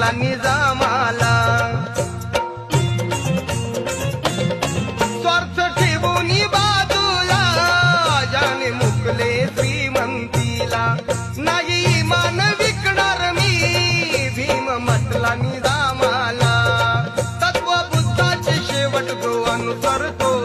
म्हटला निजामाला. स्वार्थ ठेवून बाजूला ज्याने मुकले श्रीमंतीला. नाही इमान विकणार मी भीम म्हटला निजामाला. तत्व बुद्धाचे शेवट गो अनुसरतो